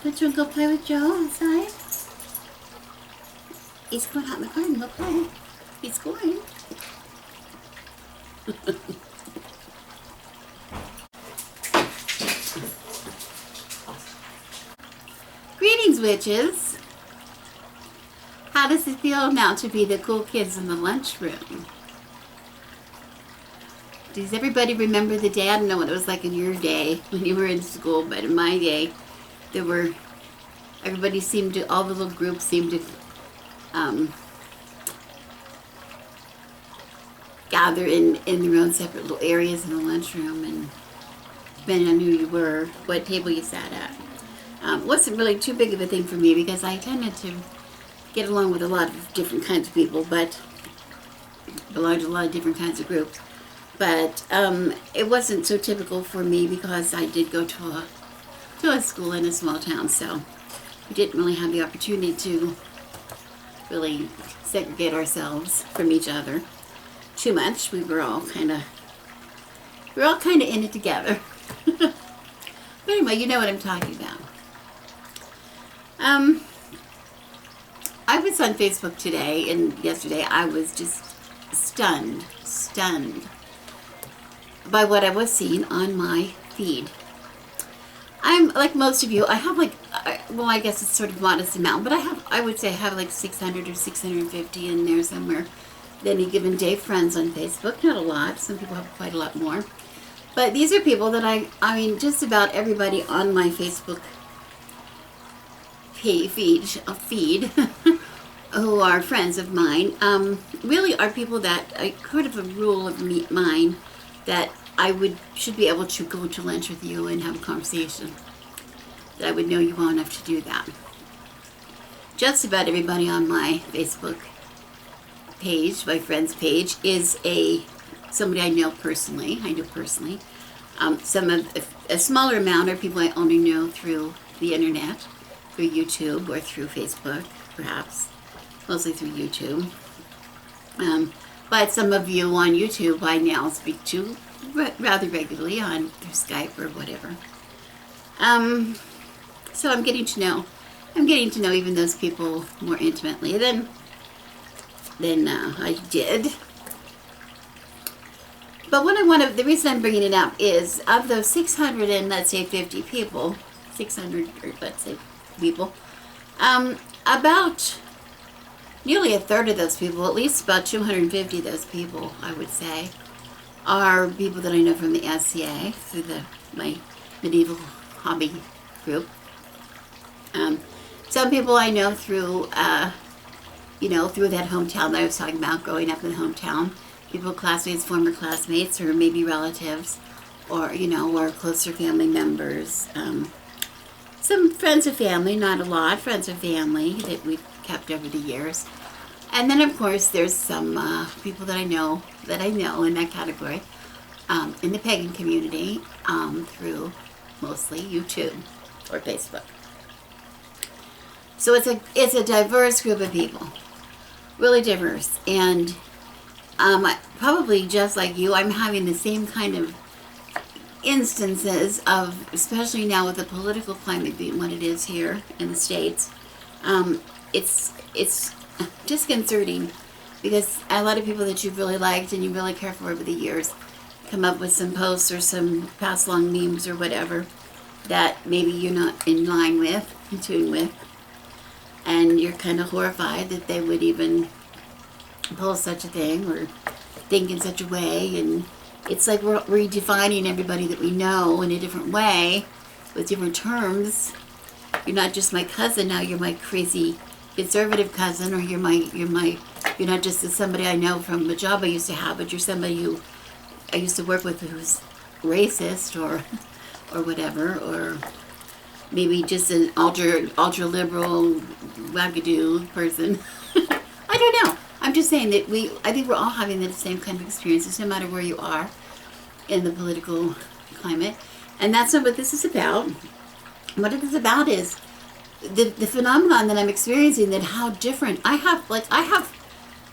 But you want to go play with Joe outside? He's going out in the garden. Go play. He's going. Greetings, witches. How does it feel now to be the cool kids in the lunchroom? Does everybody remember the day? I don't know what it was like in your day when you were in school, but in my day, everybody seemed to, all the little groups seemed to gather in their own separate little areas in the lunchroom, and depending on who you were, what table you sat at. Wasn't really too big of a thing for me because I tended to get along with a lot of different kinds of people, but belonged to a lot of different kinds of groups. But it wasn't so typical for me because I did go to a school in a small town, so we didn't really have the opportunity to really segregate ourselves from each other too much. We were all kind of in it together. But anyway, you know what I'm talking about. I was on Facebook today and yesterday. I was just stunned by what I was seeing on my feed. I'm like most of you. I have well, I guess it's sort of a modest amount, but I would say I have like 600 or 650 in there somewhere. Any given day friends on Facebook. Not a lot. Some people have quite a lot more. But these are people that I mean, just about everybody on my Facebook feed who are friends of mine, really are people that I kind of a rule of mine that I should be able to go to lunch with you and have a conversation. That I would know you well enough to do that. Just about everybody on my Facebook page, my friend's page, is somebody I know personally. A smaller amount are people I only know through the internet, through YouTube or through Facebook, perhaps. Mostly through YouTube. But some of you on YouTube I now speak to rather regularly through Skype or whatever. So I'm getting to know even those people more intimately than I did. But the reason I'm bringing it up is of those 600 and let's say 50 people, 600 or let's say people, about nearly a third of those people, at least about 250 of those people, I would say, are people that I know from the SCA through my medieval hobby group. Some people I know through through that hometown that I was talking about, growing up in the hometown. People, classmates, former classmates, or maybe relatives, or or closer family members. Some friends of family, not a lot, friends of family that we've kept over the years. And then of course there's some people that I know in that category, in the pagan community, through mostly YouTube or Facebook. So it's a diverse group of people. Really diverse, and probably just like you, I'm having the same kind of instances of, especially now with the political climate being what it is here in the States, it's disconcerting because a lot of people that you've really liked and you really care for over the years come up with some posts or some pass along memes or whatever that maybe you're not in tune with. And you're kind of horrified that they would even post such a thing or think in such a way. And it's like we're redefining everybody that we know in a different way with different terms. You're not just my cousin now. You're my crazy conservative cousin, or you're not just somebody I know from a job I used to have, but you're somebody who I used to work with who's racist or whatever, or maybe just an ultra liberal wagadoo person. I don't know. I'm just saying that I think we're all having the same kind of experiences, no matter where you are in the political climate. And that's not what this is about. What it is about is the phenomenon that I'm experiencing, that how different I have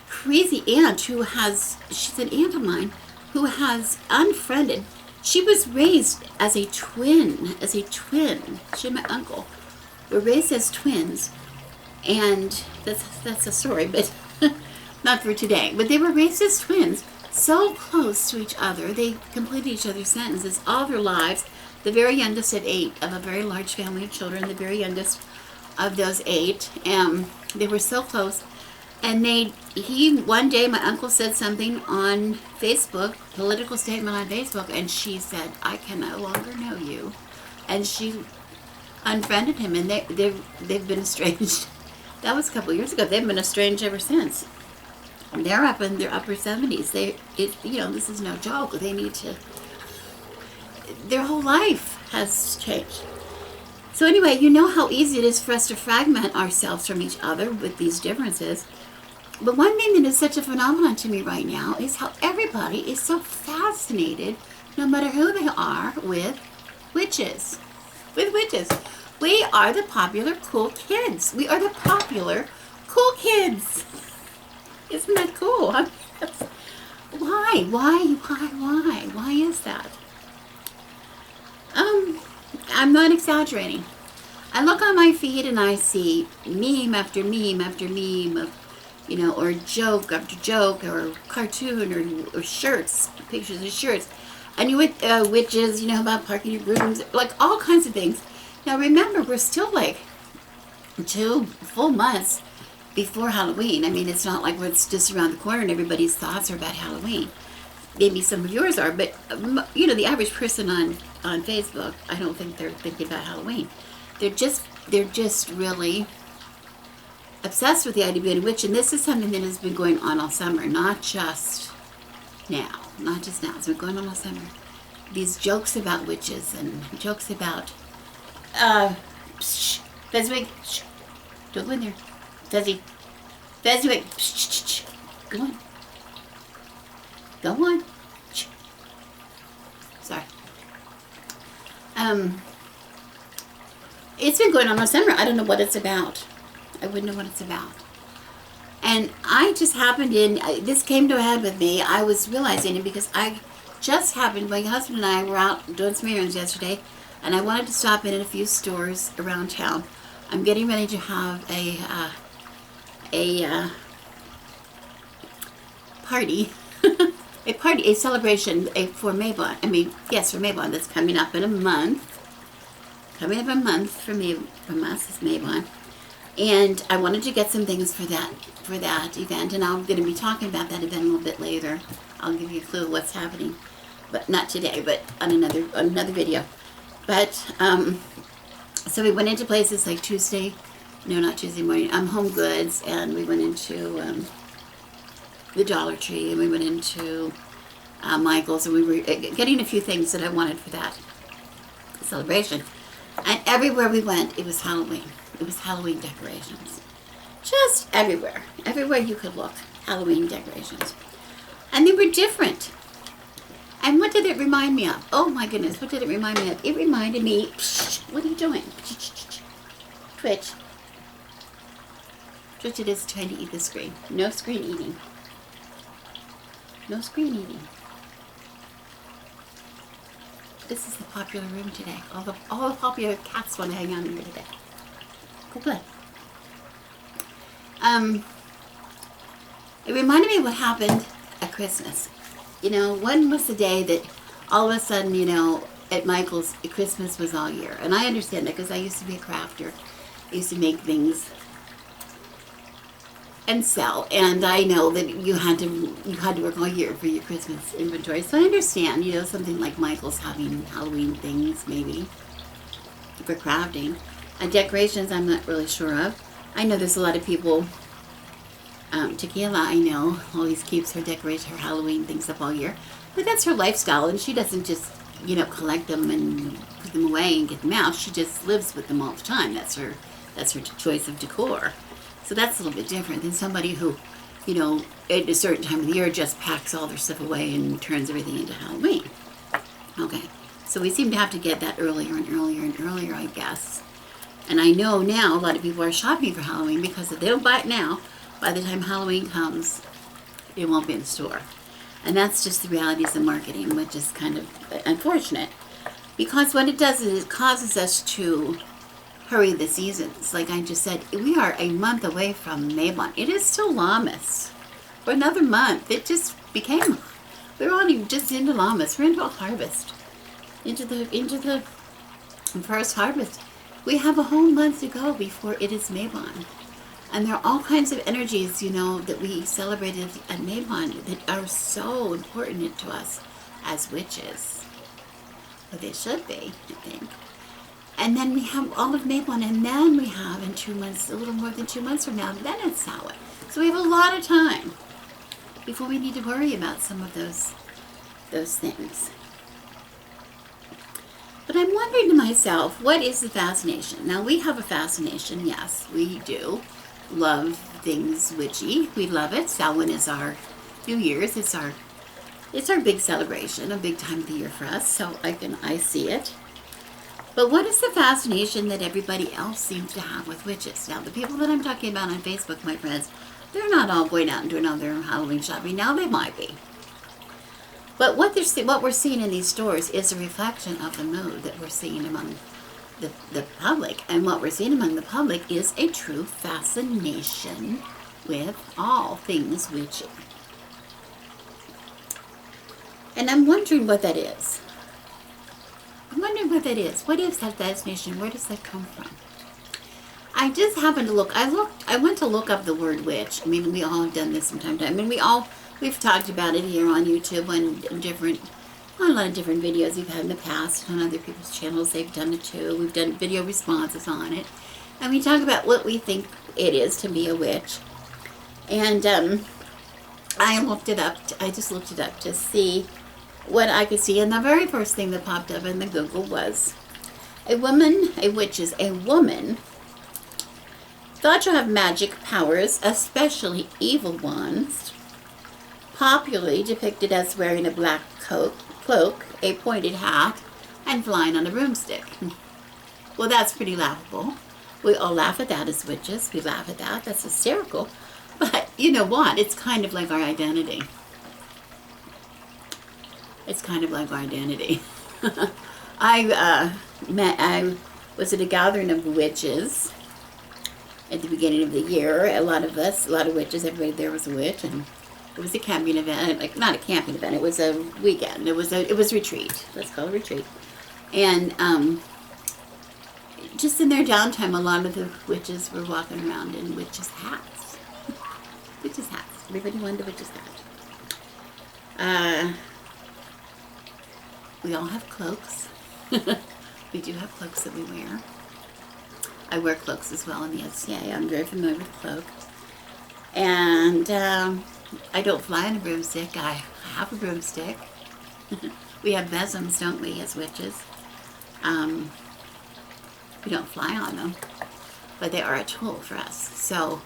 crazy aunt she's an aunt of mine who has unfriended. She was raised as a twin. She and my uncle were raised as twins, and that's a story, but not for today. But they were raised as twins, so close to each other. They completed each other's sentences all their lives. The very youngest of 8 of a very large family of children, the very youngest of those 8. They were so close. And one day my uncle said something on Facebook, political statement on Facebook, and she said, "I can no longer know you." And she unfriended him, and they've been estranged. That was a couple of years ago. They've been estranged ever since. They're up in their upper 70s. This is no joke. They need to, their whole life has changed. So anyway, you know how easy it is for us to fragment ourselves from each other with these differences. But one thing that is such a phenomenon to me right now is how everybody is so fascinated, no matter who they are, with witches. With witches. We are the popular cool kids. We are the popular cool kids. Isn't that cool? Why? Why is that? I'm not exaggerating. I look on my feed and I see meme after meme after meme of, or joke after joke, or cartoon, or shirts, pictures of shirts. And you with witches, about parking your rooms, like all kinds of things. Now remember, we're still like 2 full months before Halloween. I mean, it's not like it's just around the corner and everybody's thoughts are about Halloween. Maybe some of yours are, but the average person on Facebook, I don't think they're thinking about Halloween. They're just really obsessed with the idea of being a witch, and this is something that has been going on all summer, not just now. It's been going on all summer. These jokes about witches and jokes about Fezwig, don't go in there. Fezwig, go on. Go on. Sorry. It's been going on all summer. I don't know what it's about. I wouldn't know what it's about. And I just this came to a head with me. I was realizing it because my husband and I were out doing some errands yesterday, and I wanted to stop in at a few stores around town. I'm getting ready to have a party, a celebration for Maybon. For Maybon, that's coming up in a month. From us is Maybon. And I wanted to get some things for that event, and I'm going to be talking about that event a little bit later. I'll give you a clue of what's happening, but not today, but on another video. But so we went into places like not Tuesday morning, Home Goods, and we went into the Dollar Tree, and we went into Michael's, and we were getting a few things that I wanted for that celebration. And everywhere we went, it was Halloween. It was Halloween decorations. Just everywhere. Everywhere you could look, Halloween decorations. And they were different. And what did it remind me of? Oh my goodness, what did it remind me of? It reminded me, what are you doing? Twitch. Twitch it is trying to eat the screen. No screen eating. No screen eating. This is the popular room today. All the popular cats want to hang out in here today. Go play. It reminded me of what happened at Christmas. When was the day that all of a sudden, at Michael's, Christmas was all year? And I understand that because I used to be a crafter. I used to make things and sell, and I know that you had to work all year for your Christmas inventory. So I understand, something like Michael's having Halloween things maybe for crafting. And decorations, I'm not really sure of. I know there's a lot of people. Tequila, I know, always keeps her Halloween things up all year, but that's her lifestyle, and she doesn't just collect them and put them away and get them out. She just lives with them all the time. That's her choice of decor. So that's a little bit different than somebody who, at a certain time of the year just packs all their stuff away and turns everything into Halloween. Okay, so we seem to have to get that earlier and earlier and earlier, I guess. And I know now a lot of people are shopping for Halloween because if they don't buy it now, by the time Halloween comes, it won't be in the store. And that's just the realities of marketing, which is kind of unfortunate. Because what it does is it causes us to hurry the seasons. Like I just said, we are a month away from Mabon. It is still Lammas. For another month, it just became, we're only just into Lammas. We're into a harvest. Into the first harvest. We have a whole month to go before it is Mabon. And there are all kinds of energies, you know, that we celebrated at Mabon that are so important to us as witches. Well, they should be, I think. And then we have all of Mabon, and then we have in 2 months, a little more than 2 months from now, then it's Samhain. So we have a lot of time before we need to worry about some of those things. But I'm wondering to myself, what is the fascination? Now, we have a fascination, yes, we do. Love things witchy. We love it. Samhain is our New Year's. It's our big celebration, a big time of the year for us, so I see it. But what is the fascination that everybody else seems to have with witches? Now, the people that I'm talking about on Facebook, my friends, they're not all going out and doing all their Halloween shopping. Now, they might be. But what we're seeing in these stores is a reflection of the mood that we're seeing among the public. And what we're seeing among the public is a true fascination with all things witchy. And I'm wondering what that is. I'm wondering what that is. What is that fascination? Where does that come from? I just happened to look. I went to look up the word witch. I mean, we all have done this from time to time. I mean, we've talked about it here on YouTube on a lot of different videos we've had in the past. On other people's channels, they've done it too. We've done video responses on it. And we talk about what we think it is to be a witch. And I looked it up. I just looked it up to see what I could see, and the very first thing that popped up in the Google was a witch is a woman thought to have magic powers, especially evil ones, popularly depicted as wearing a black cloak, a pointed hat, and flying on a broomstick. Well, that's pretty laughable. We all laugh at that as witches. We laugh at that. That's hysterical. But you know what? It's kind of like our identity. It's kind of like our identity. I was at a gathering of witches at the beginning of the year. A lot of witches, everybody there was a witch, and it was a camping event. Like, not a camping event, it was a weekend. It was retreat. Let's call it retreat. And just in their downtime, a lot of the witches were walking around in witches' hats. Witches' hats. Everybody wanted a witch's hat. We all have cloaks. We do have cloaks that we wear. I wear cloaks as well in the SCA. I'm very familiar with cloak. And I don't fly on a broomstick. I have a broomstick. We have besoms, don't we, as witches? We don't fly on them, but they are a tool for us. So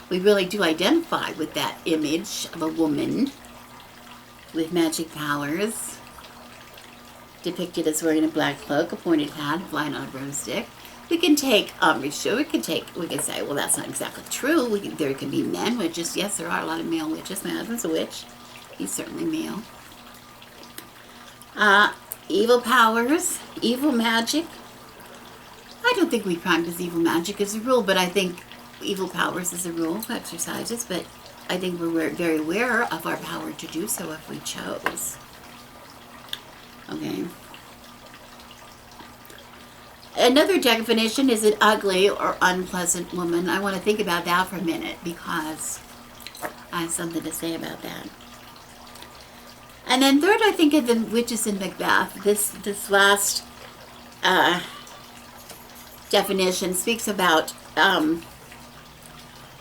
we really do identify with that image of a woman with magic powers, depicted as wearing a black cloak, a pointed hat, flying on a broomstick. We can take we can say, well, that's not exactly true. There can be men witches. Yes, there are a lot of male witches. My husband's a witch. He's certainly male. Evil powers, evil magic. I don't think we practice evil magic as a rule, but I think evil powers as a rule, exercises, but I think we're very aware of our power to do so if we chose. Okay. Another definition is an ugly or unpleasant woman. I want to think about that for a minute because I have something to say about that. And then third, I think of the witches in Macbeth. This last definition speaks about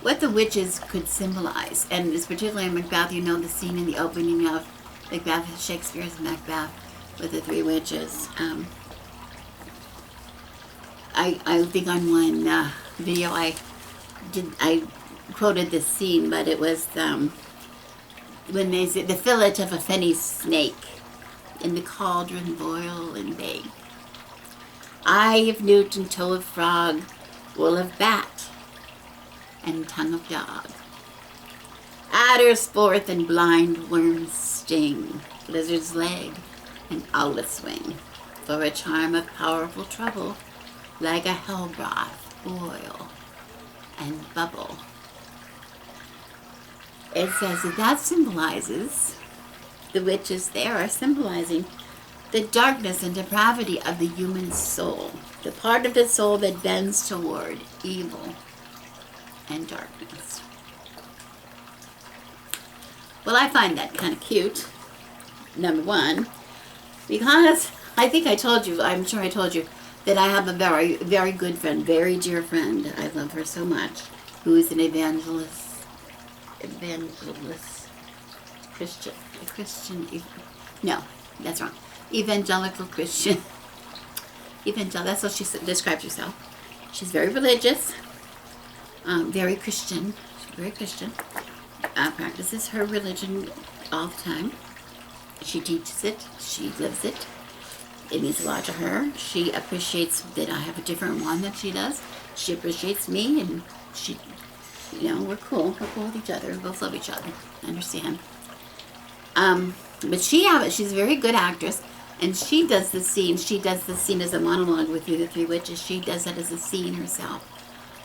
what the witches could symbolize. And it's particularly in Macbeth, you know, the scene in the opening of Macbeth, Shakespeare's Macbeth, with the three witches. I think on one video I quoted this scene, but it was when they said the fillet of a fenny snake in the cauldron boil and bake. Eye of newt and toe of frog, wool of bat and tongue of dog. Adder's forth and blind worm's sting, lizard's leg and owlet's wing. For a charm of powerful trouble, like a hell broth, boil and bubble. It says that symbolizes, the witches there are symbolizing the darkness and depravity of the human soul, the part of the soul that bends toward evil and darkness. Well, I find that kind of cute, number one, because I think I told you, I'm sure I told you, that I have a very, very good friend, very dear friend, I love her so much, who is an evangelist Christian, no, that's wrong, evangelical Christian, that's how she describes herself. She's very religious, very Christian, practices her religion all the time. She teaches it, she lives it. It means a lot to her. She appreciates that I have a different one than she does. She appreciates me, and she, we're cool. We're cool with each other. We both love each other. I understand. But she's a very good actress, and she does the scene. She does the scene as a monologue with the three witches. She does that as a scene herself.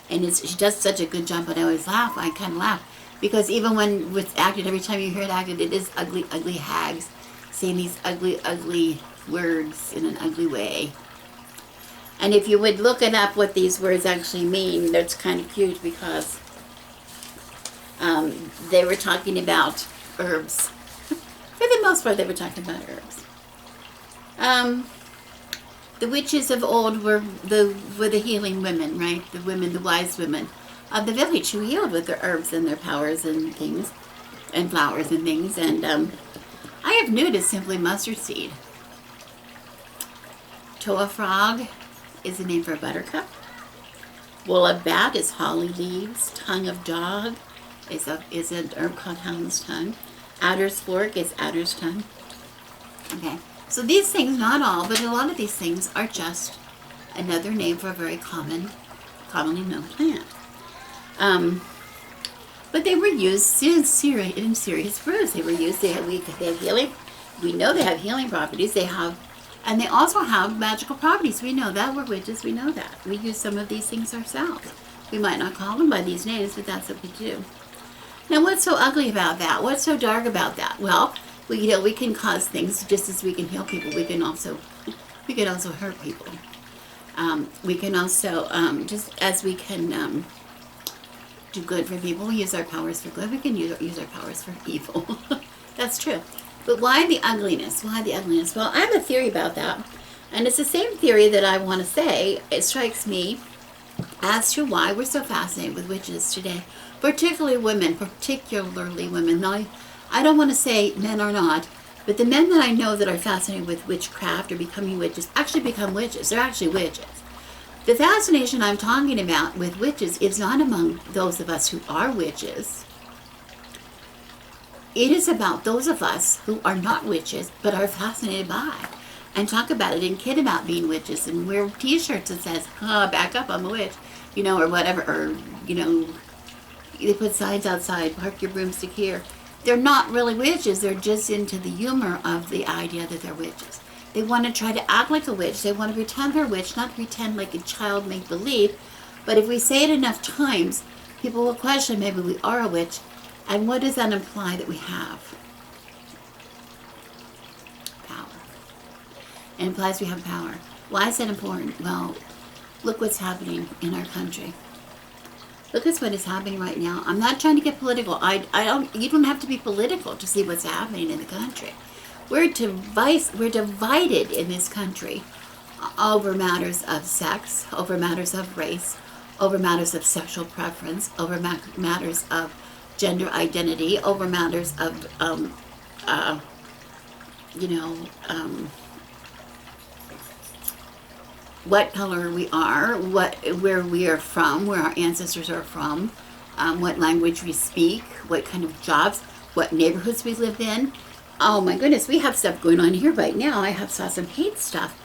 And she does such a good job, but I always laugh. I kind of laugh. Because even when it's acted, every time you hear it acted, it is ugly, ugly hags saying these ugly, ugly words in an ugly way. And if you would look it up what these words actually mean, that's kind of cute because they were talking about herbs. For the most part, they were talking about herbs. The witches of old were the healing women, right? The women, the wise women of the village who healed with their herbs and their powers and things, and flowers and things. And I have newt is simply mustard seed. Toa frog is the name for a buttercup. Wool of bat is holly leaves. Tongue of dog is an herb called hound's tongue. Adder's fork is adder's tongue. Okay, so these things, not all, but a lot of these things are just another name for a very commonly known plant. But they were used in serious brews. They were used. They have healing. We know they have healing properties. And they also have magical properties. We know that. We're witches. We know that. We use some of these things ourselves. We might not call them by these names, but that's what we do. Now, what's so ugly about that? What's so dark about that? Well, we can cause things just as we can heal people. We can also hurt people. We can also just as we can do good for people, we use our powers for good. We can use our powers for evil. That's true. But why the ugliness? Why the ugliness? Well, I have a theory about that. And it's the same theory that I want to say. It strikes me as to why we're so fascinated with witches today. Particularly women. Now, I don't want to say men are not, but the men that I know that are fascinated with witchcraft or becoming witches actually become witches. They're actually witches. The fascination I'm talking about with witches is not among those of us who are witches. It is about those of us who are not witches, but are fascinated by, and talk about it and kid about being witches, and wear t-shirts that says, back up, I'm a witch, or whatever, or, they put signs outside, park your broomstick here. They're not really witches, they're just into the humor of the idea that they're witches. They want to try to act like a witch, they want to pretend they're a witch, not pretend like a child make-believe, but if we say it enough times, people will question maybe we are a witch. And what does that imply that we have? Power. It implies we have power. Why is that important? Well, look what's happening in our country. Look at what is happening right now. I'm not trying to get political. You don't have to be political to see what's happening in the country. We're divided in this country over matters of sex, over matters of race, over matters of sexual preference, over matters of gender identity, over matters of, what color we are, where we are from, where our ancestors are from, what language we speak, what kind of jobs, what neighborhoods we live in. Oh my goodness, we have stuff going on here right now. I saw some hate stuff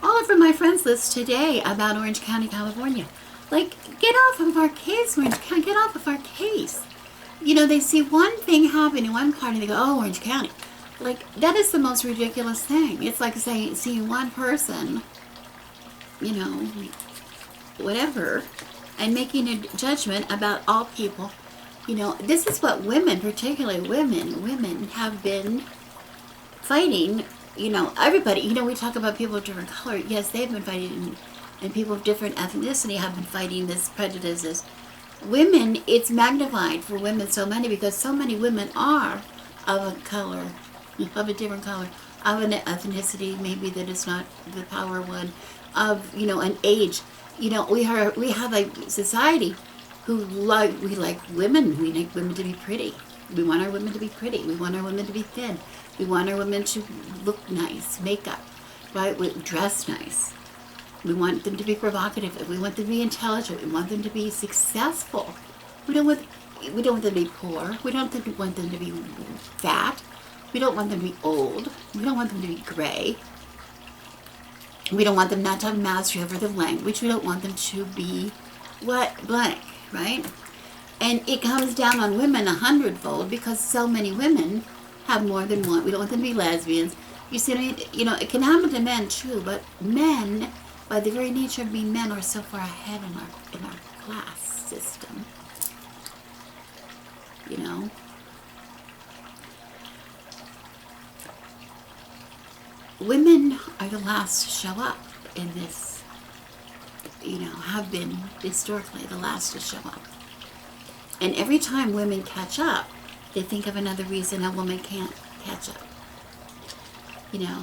all over my friends list today about Orange County, California. Like, get off of our case, Orange County, get off of our case. They see one thing happen in one part and they go, oh, Orange County. Like, that is the most ridiculous thing. It's like seeing one person, whatever, and making a judgment about all people. You know, this is what women, particularly women have been fighting. You know, everybody, you know, we talk about people of different color. Yes, they've been fighting, and people of different ethnicity have been fighting this prejudices. Women, it's magnified for women so many, because so many women are of a color, of a different color, of an ethnicity maybe that is not the power one, of, you know, an age. You know, we have a society who we like women. We like women to be pretty. We want our women to be pretty. We want our women to be thin. We want our women to look nice, makeup, right? We dress nice. We want them to be provocative. We want them to be intelligent. We want them to be successful. We don't want them to be poor. We don't want them to be fat. We don't want them to be old. We don't want them to be gray. We don't want them not to have mastery over the language. We don't want them to be what blank, right? And it comes down on women 100-fold, because so many women have more than one. We don't want them to be lesbians. You see, you know, it can happen to men too, but men, by the very nature of being men, are so far ahead in our class system. You know, women are the last to show up in this. You know, have been historically the last to show up. And every time women catch up, they think of another reason a woman can't catch up. You know,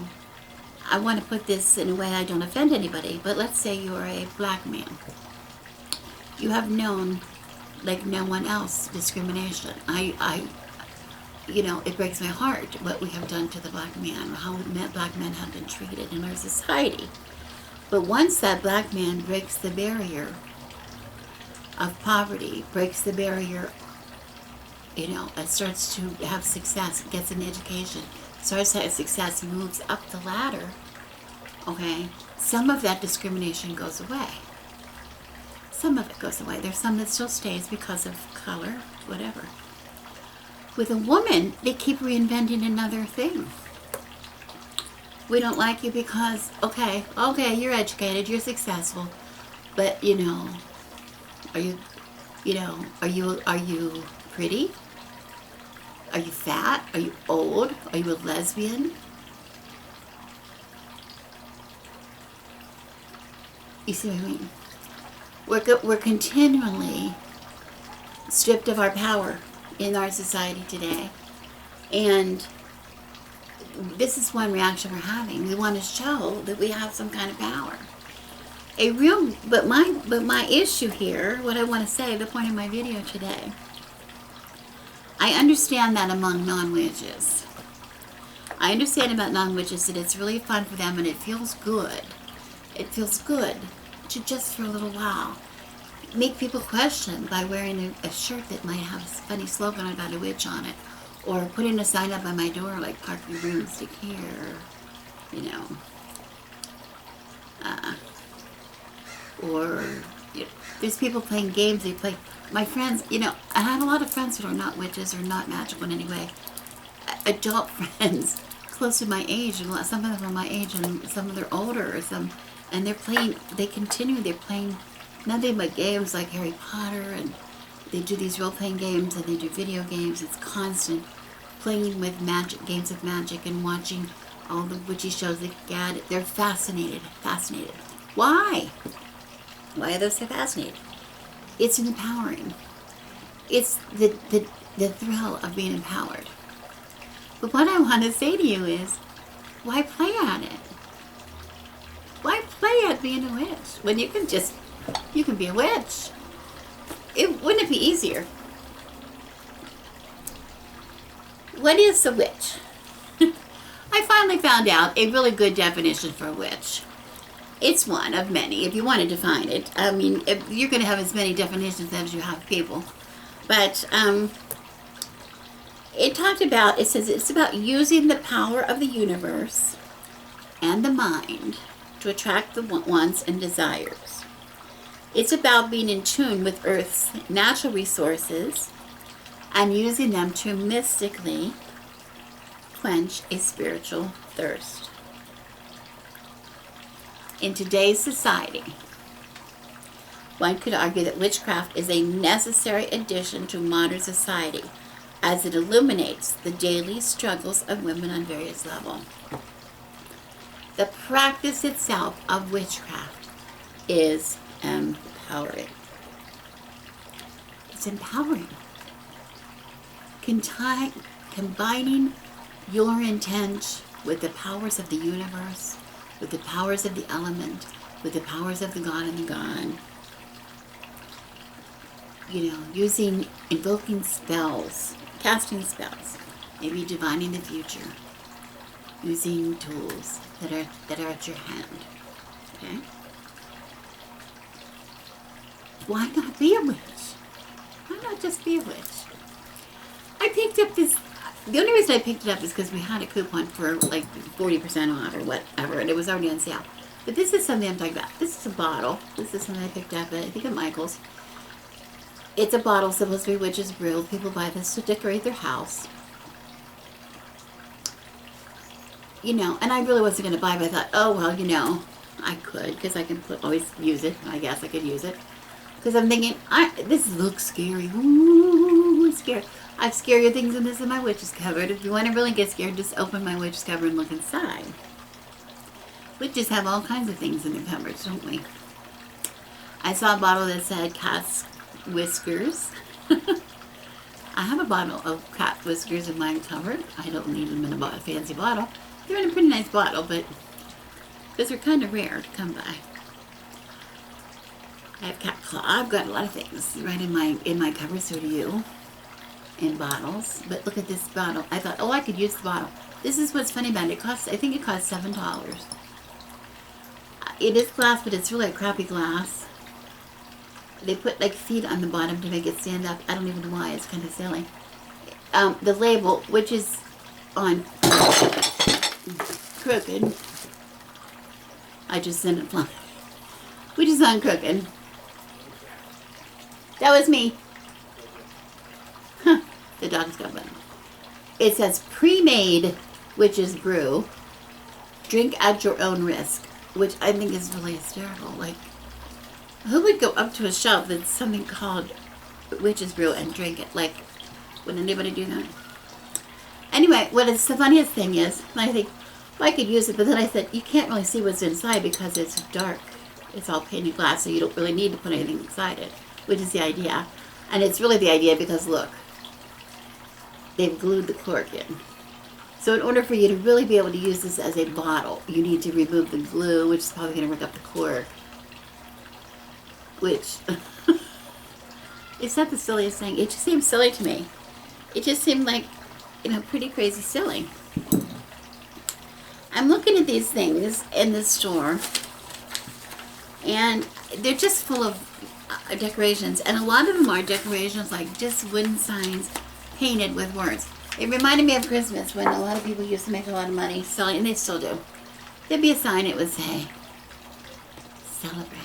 I want to put this in a way I don't offend anybody, but let's say you're a black man. You have known, like no one else, discrimination. You know, it breaks my heart what we have done to the black man, how black men have been treated in our society. But once that black man breaks the barrier of poverty, breaks the barrier, you know, and starts to have success, gets an education, starts to have success, moves up the ladder, okay, some of that discrimination goes away. Some of it goes away. There's some that still stays because of color, whatever. With a woman, they keep reinventing another thing. We don't like you because, okay, you're educated, you're successful, but, you know, are you pretty? Are you fat? Are you old? Are you a lesbian? You see what I mean? We're continually stripped of our power in our society today, and this is one reaction we're having. We want to show that we have some kind of power. But my issue here, what I want to say, the point of my video today, I understand that among non-witches. I understand about non-witches that it's really fun for them, and it feels good. It feels good to just for a little while make people question by wearing a shirt that might have a funny slogan about a witch on it, or putting a sign up on my door like "Park your broomstick here," you know, or you know, there's people playing games. They play. My friends, you know, I have a lot of friends who are not witches or not magical in any way. Adult friends close to my age, and some of them are my age, and some of them are older, or some, and they're playing. They're playing nothing but games like Harry Potter, and they do these role-playing games, and they do video games. It's constant playing with magic, games of magic, and watching all the witchy shows they get. They're fascinated. Why? Why are they so fascinated? It's empowering. It's the thrill of being empowered. But what I want to say to you is, why play on it? Why play at being a witch when you can be a witch? Wouldn't it be easier? What is a witch? I finally found out a really good definition for a witch. It's one of many, if you want to define it. I mean, you're going to have as many definitions as you have people. But it says it's about using the power of the universe and the mind to attract the wants and desires. It's about being in tune with Earth's natural resources and using them to mystically quench a spiritual thirst. In today's society, One could argue that witchcraft is a necessary addition to modern society, as it illuminates the daily struggles of women on various levels. The practice itself of witchcraft is empowering. It's empowering. Combining your intent with the powers of the universe, with the powers of the element, with the powers of the god and the god. You know, invoking spells, casting spells, maybe divining the future, using tools that are at your hand. Okay? Why not be a witch? Why not just be a witch? I picked up this. The only reason I picked it up is because we had a coupon for like 40% off or whatever, and it was already on sale. But this is something I'm talking about. This is a bottle. This is something I picked up at, I think, at Michael's. It's a bottle supposed to be witch's brew. People buy this to decorate their house. You know, and I really wasn't going to buy it, but I thought, oh, well, you know, I could, because I can always use it. I guess I could use it. Because I'm thinking, this looks scary. Ooh, I'm scared. I have scarier things than this in my witch's cupboard. If you want to really get scared, just open my witch's cupboard and look inside. Witches have all kinds of things in their cupboards, don't we? I saw a bottle that said cat's whiskers. I have a bottle of cat whiskers in my cupboard. I don't need them in a fancy bottle. They're in a pretty nice bottle, but those are kind of rare to come by. I have cat claw. I've got a lot of things right in my cupboard, so do you. In bottles. But look at this bottle. I thought, oh, I could use the bottle. This is what's funny about it. I think it costs $7. It is glass, but it's really a crappy glass. They put like feet on the bottom to make it stand up. I don't even know why. It's kind of silly. The label, which is on crooked. I just sent it flying. Which is on crooked. That was me. Huh. The dog's got one. It says pre-made witch's brew. Drink at your own risk, which I think is really hysterical. Like, who would go up to a shelf that's something called witch's brew and drink it? Like, would anybody do that? Anyway, the funniest thing is, I think, well, I could use it, but then I said, you can't really see what's inside because it's dark. It's all painted glass, so you don't really need to put anything inside it, which is the idea. And it's really the idea because, look, they've glued the cork in. So in order for you to really be able to use this as a bottle, you need to remove the glue, which is probably going to rip up the cork. Which, it's not the silliest thing. It just seems silly to me. It just seemed like, you know, pretty crazy silly. I'm looking at these things in the store, and they're just full of decorations. And a lot of them are decorations like just wooden signs painted with words. It reminded me of Christmas when a lot of people used to make a lot of money selling, and they still do. There'd be a sign, it would say, celebrate.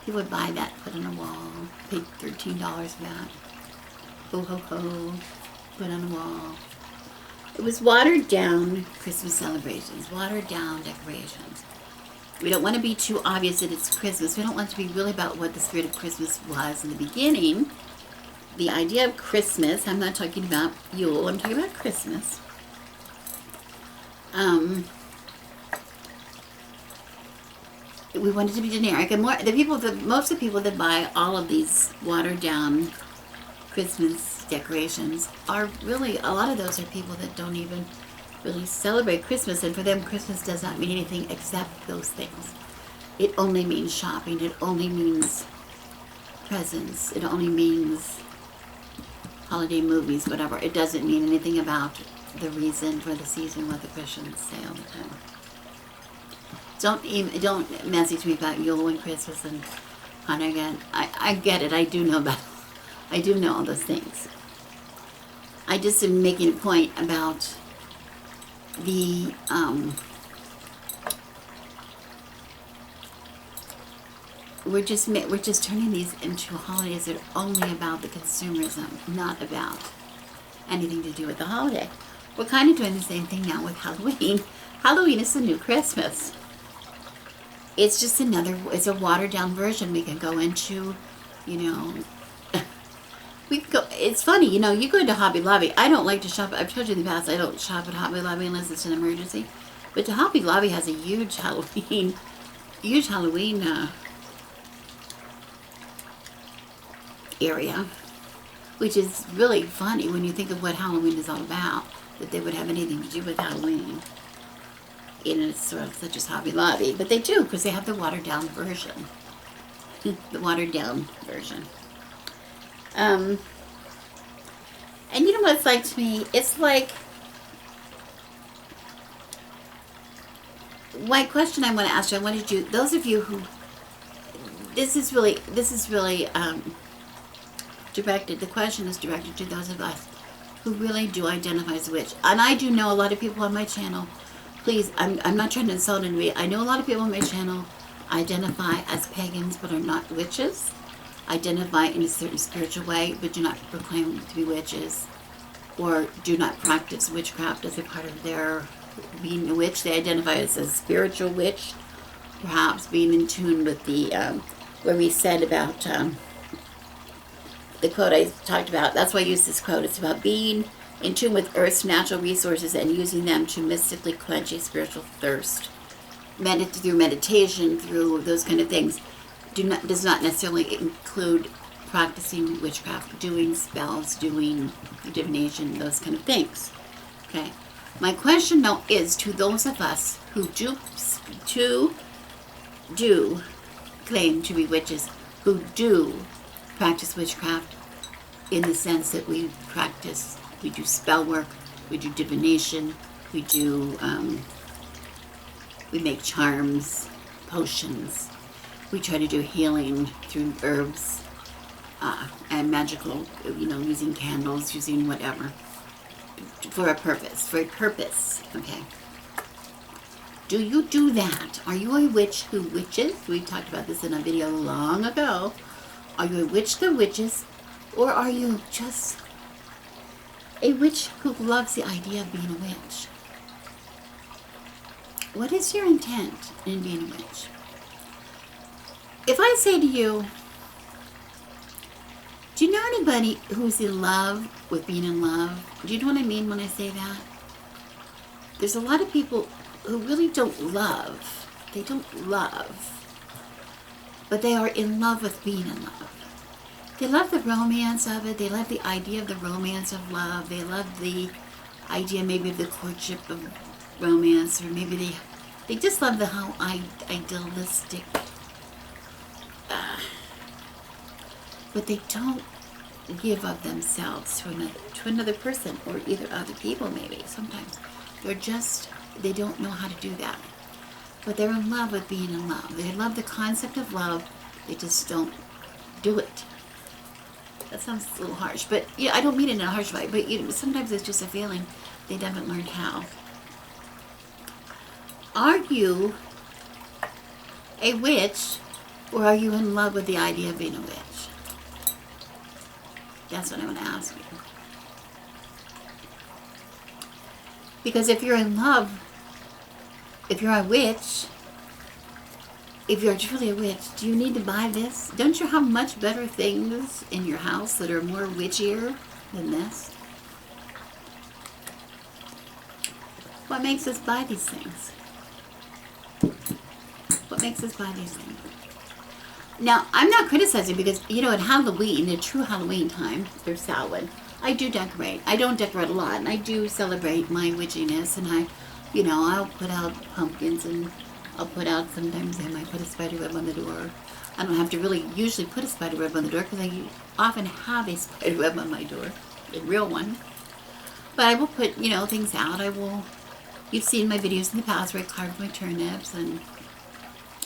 People would buy that, put on a wall, pay $13 for that. Ho, ho, ho, put on a wall. It was watered down Christmas celebrations, watered down decorations. We don't want to be too obvious that it's Christmas. We don't want it to be really about what the spirit of Christmas was in the beginning. The idea of Christmas, I'm not talking about Yule, I'm talking about Christmas. We want it to be generic, and most of the people that buy all of these watered down Christmas decorations are really, a lot of those are people that don't even really celebrate Christmas, and for them Christmas does not mean anything except those things. It only means shopping, it only means presents, it only means holiday movies, whatever. It doesn't mean anything about the reason for the season, what the Christians say all the time. Don't message me about Yule and Christmas and Hanukkah. I get it. I do know all those things. I just am making a point about the we're just turning these into holidays that are only about the consumerism, not about anything to do with the holiday. We're kind of doing the same thing now with Halloween. Halloween is the new Christmas. It's just it's a watered down version. We can go into, you know, it's funny, you know, you go into Hobby Lobby. I don't like to shop. I've told you in the past, I don't shop at Hobby Lobby unless it's an emergency. But the Hobby Lobby has a huge Halloween area, which is really funny when you think of what Halloween is all about, that they would have anything to do with Halloween in a sort of such as Hobby Lobby. But they do, because they have the watered down version. The watered down version. And you know what it's like to me? It's like, my question I want to ask you, I wanted you, those of you who, this is really directed, the question is directed to those of us who really do identify as a witch. And I do know a lot of people on my channel, please, I'm not trying to insult anybody. I know a lot of people on my channel identify as pagans but are not witches, identify in a certain spiritual way but do not proclaim to be witches, or do not practice witchcraft as a part of their being a witch. They identify as a spiritual witch, perhaps being in tune with the, where we said about, the quote I talked about, that's why I use this quote, it's about being in tune with Earth's natural resources and using them to mystically quench a spiritual thirst. Through meditation, through those kind of things, does not necessarily include practicing witchcraft, doing spells, doing divination, those kind of things. Okay. My question now is to those of us who do claim to be witches, who do practice witchcraft in the sense that we do spell work, we do divination, we make charms, potions, we try to do healing through herbs, and magical, you know, using candles, using whatever, for a purpose, okay? Do you do that? Are you a witch who witches? We talked about this in a video long ago. Are you a witch that witches, or are you just a witch who loves the idea of being a witch? What is your intent in being a witch? If I say to you, do you know anybody who's in love with being in love? Do you know what I mean when I say that? There's a lot of people who really don't love. They don't love. But they are in love with being in love. They love the romance of it. They love the idea of the romance of love. They love the idea maybe of the courtship of romance, or maybe they just love the how idealistic. But they don't give of themselves to another person, or either other people maybe. Sometimes they don't know how to do that. But they're in love with being in love. They love the concept of love. They just don't do it. That sounds a little harsh, but yeah, I don't mean it in a harsh way. But you know, sometimes it's just a feeling they haven't learned how. Are you a witch, or are you in love with the idea of being a witch? That's what I want to ask you. Because if you're in love, if you're a witch, if you're truly a witch, do you need to buy this? Don't you have much better things in your house that are more witchier than this? What makes us buy these things? What makes us buy these things? Now, I'm not criticizing, because, you know, at Halloween, the true Halloween time, or Samhain, I do decorate. I don't decorate a lot, and I do celebrate my witchiness, and I'll put out pumpkins, and I'll put out, sometimes I might put a spider web on the door. I don't have to really usually put a spider web on the door, because I often have a spider web on my door, a real one. But I will put, things out. You've seen my videos in the past where I carved my turnips, and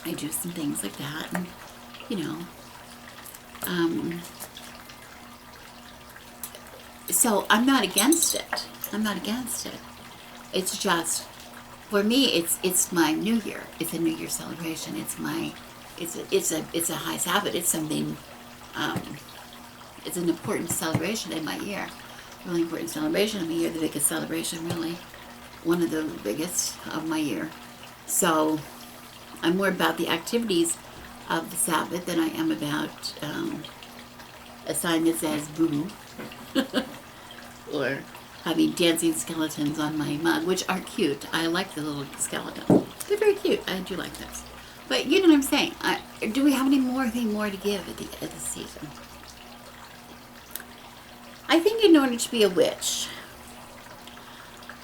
I do some things like that, and so I'm not against it. It's just, for me, it's my New Year. It's a New Year celebration. It's a high Sabbath. It's something. It's an important celebration in my year. Really important celebration of my year. The biggest celebration, really, one of the biggest of my year. So I'm more about the activities of the Sabbath than I am about a sign that says boo or having dancing skeletons on my mug, which are cute. I like the little skeletons. They're very cute. I do like those. But you know what I'm saying. Do we have anything more to give at the end of the season? I think in order to be a witch,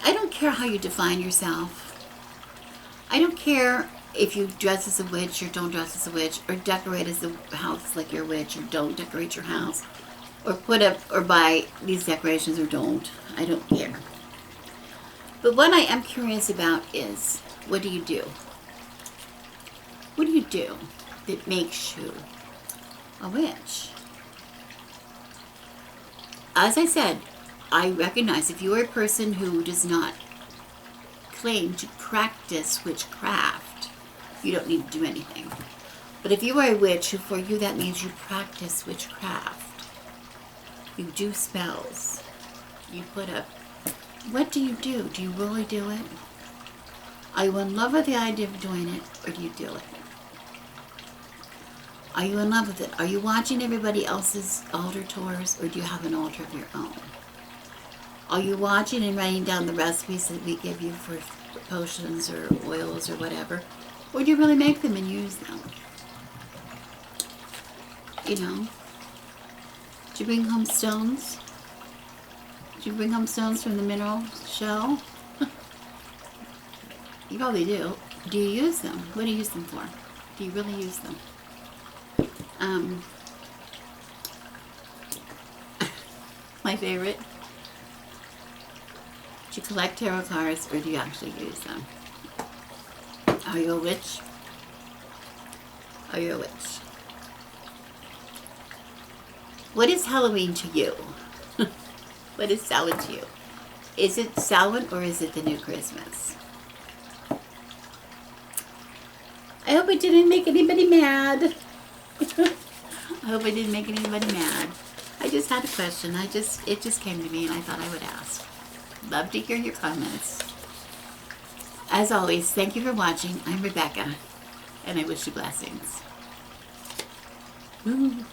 I don't care how you define yourself. I don't care if you dress as a witch or don't dress as a witch, or decorate as a house like you're a witch, or don't decorate your house, or put up or buy these decorations or don't. I don't care. But what I am curious about is, what do you do? What do you do that makes you a witch? As I said, I recognize if you are a person who does not claim to practice witchcraft, you don't need to do anything. But if you are a witch, for you that means you practice witchcraft. You do spells. You put up. What do? Do you really do it? Are you in love with the idea of doing it, or do you do it? Are you in love with it? Are you watching everybody else's altar tours, or do you have an altar of your own? Are you watching and writing down the recipes that we give you for potions or oils or whatever? Or do you really make them and use them? You know? Did you bring home stones? Did you bring home stones from the mineral show? You probably do. Do you use them? What do you use them for? Do you really use them? My favorite. Do you collect tarot cards or do you actually use them? Are you a witch? Are you a witch? What is Halloween to you? What is Samhain to you? Is it Samhain or is it the new Christmas? I hope I didn't make anybody mad. I hope I didn't make anybody mad. I just had a question. It just came to me and I thought I would ask. Love to hear your comments. As always, thank you for watching. I'm Rebecca, and I wish you blessings. Woo.